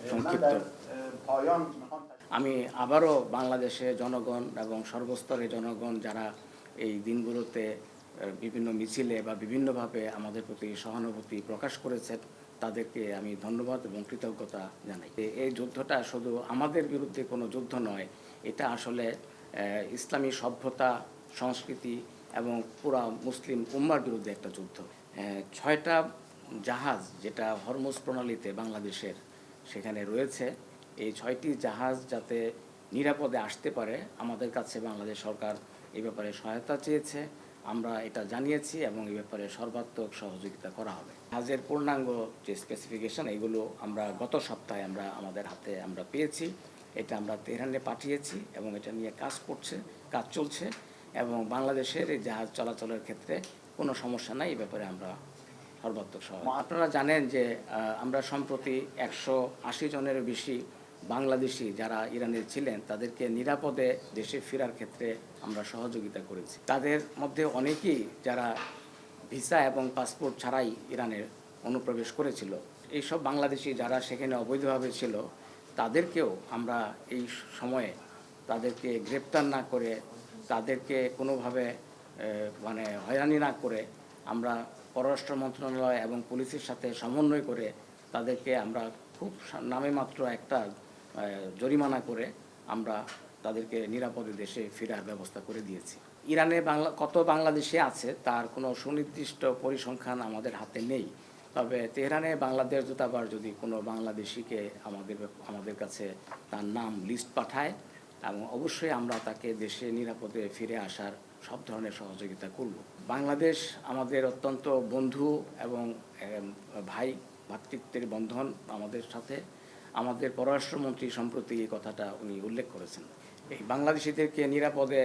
সংক্ষিপ্ত। আমি আবারও বাংলাদেশে জনগণ এবং সর্বস্তরের জনগণ যারা এই দিনগুলোতে বিভিন্ন মিছিলে বা বিভিন্নভাবে আমাদের প্রতি সহানুভূতি প্রকাশ করেছেন তাদেরকে আমি ধন্যবাদ এবং কৃতজ্ঞতা জানাই। এই যুদ্ধটা শুধু আমাদের বিরুদ্ধে কোনো যুদ্ধ নয়, এটা আসলে ইসলামী সভ্যতা, সংস্কৃতি এবং পুরা মুসলিম উম্মার বিরুদ্ধে একটা যুদ্ধ। 6টা জাহাজ যেটা হরমুজ প্রণালীতে বাংলাদেশের সেখানে রয়েছে, এই 6টি জাহাজ যাতে নিরাপদে আসতে পারে আমাদের কাছে বাংলাদেশ সরকার এই ব্যাপারে সহায়তা চেয়েছে। আমরা এটা জানিয়েছি এবং এই ব্যাপারে সর্বাত্মক সহযোগিতা করা হবে। জাহাজের পূর্ণাঙ্গ যে স্পেসিফিকেশন এগুলো আমরা গত সপ্তাহে আমাদের হাতে পেয়েছি। এটা আমরা তেহরানে পাঠিয়েছি এবং এটা নিয়ে কাজ চলছে এবং বাংলাদেশের এই জাহাজ চলাচলের ক্ষেত্রে কোনো সমস্যা নাই, এই ব্যাপারে আমরা সর্বাত্মক সহায়তা। আপনারা জানেন যে আমরা সম্প্রতি 180 জনেরও বেশি বাংলাদেশি যারা ইরানে ছিলেন তাদেরকে নিরাপদে দেশে ফেরার ক্ষেত্রে আমরা সহযোগিতা করেছি। তাদের মধ্যে অনেকেই যারা ভিসা এবং পাসপোর্ট ছাড়াই ইরানের অনুপ্রবেশ করেছিল, এইসব বাংলাদেশি যারা সেখানে অবৈধভাবে ছিল তাদেরকেও আমরা এই সময়ে তাদেরকে গ্রেপ্তার না করে, তাদেরকে কোনোভাবে হয়রানি না করে আমরা পররাষ্ট্র মন্ত্রণালয় এবং পুলিশের সাথে সমন্বয় করে তাদেরকে আমরা খুব নামেমাত্র একটা জরিমানা করে আমরা তাদেরকে নিরাপদে দেশে ফেরার ব্যবস্থা করে দিয়েছি। ইরানে কত বাংলাদেশি আছে তার কোনো সুনির্দিষ্ট পরিসংখ্যান আমাদের হাতে নেই, তবে তেহরানে বাংলাদেশ দূতাবাস যদি কোনো বাংলাদেশিকে আমাদের কাছে তার নাম লিস্ট পাঠায় এবং অবশ্যই আমরা তাকে দেশে নিরাপদে ফিরে আসার সব ধরনের সহযোগিতা করব। বাংলাদেশ আমাদের অত্যন্ত বন্ধু এবং ভাই ভ্রাতৃত্বের বন্ধন আমাদের সাথে। আমাদের পররাষ্ট্রমন্ত্রী সম্প্রতি এই কথাটা উনি উল্লেখ করেছেন। এই বাংলাদেশিদেরকে নিরাপদে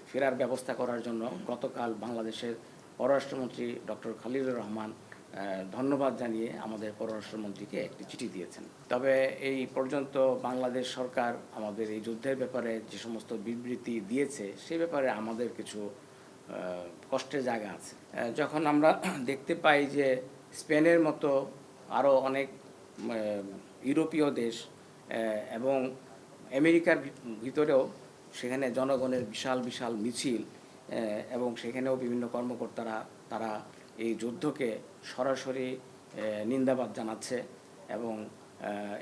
ফেরার ব্যবস্থা করার জন্য গতকাল বাংলাদেশের পররাষ্ট্রমন্ত্রী ডক্টর খলিলুর রহমান ধন্যবাদ জানিয়ে আমাদের পররাষ্ট্রমন্ত্রীকে একটি চিঠি দিয়েছেন। তবে এই পর্যন্ত বাংলাদেশ সরকার আমাদের এই যুদ্ধের ব্যাপারে যে সমস্ত বিবৃতি দিয়েছে সে ব্যাপারে আমাদের কিছু কষ্টের জায়গা আছে। যখন আমরা দেখতে পাই যে স্পেনের মতো আরও অনেক ইউরোপীয় দেশ এবং আমেরিকার ভিতরেও সেখানে জনগণের বিশাল বিশাল মিছিল এবং সেখানেও বিভিন্ন কর্মকর্তারা তারা এই যুদ্ধকে সরাসরি নিন্দাবাদ জানাচ্ছে এবং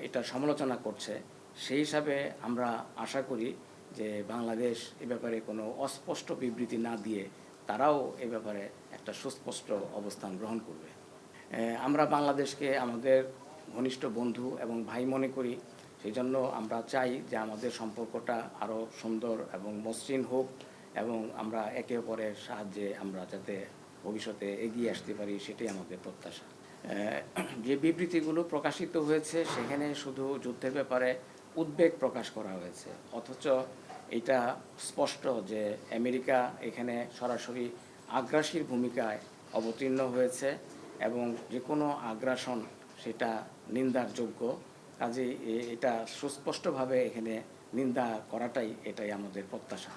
এটা সমালোচনা করছে, সেই হিসাবে আমরা আশা করি যে বাংলাদেশ এ ব্যাপারে কোনো অস্পষ্ট বিবৃতি না দিয়ে তারাও এ ব্যাপারে একটা সুস্পষ্ট অবস্থান গ্রহণ করবে। আমরা বাংলাদেশকে আমাদের ঘনিষ্ঠ বন্ধু এবং ভাই মনে করি, সেই জন্য আমরা চাই যে আমাদের সম্পর্কটা আরও সুন্দর এবং মসৃণ হোক এবং আমরা একে অপরের সাহায্যে আমরা যাতে ভবিষ্যতে এগিয়ে আসতে পারি সেটাই আমাদের প্রত্যাশা। যে বিবৃতিগুলো প্রকাশিত হয়েছে সেখানে শুধু যুদ্ধের ব্যাপারে উদ্বেগ প্রকাশ করা হয়েছে, অথচ এটা স্পষ্ট যে আমেরিকা এখানে সরাসরি আগ্রাসীর ভূমিকায় অবতীর্ণ হয়েছে এবং যে কোনো আগ্রাসন সেটা নিন্দার যোগ্য। কাজেই এটা সুস্পষ্টভাবে এখানে নিন্দা করাটাই এটাই আমাদের প্রত্যাশা।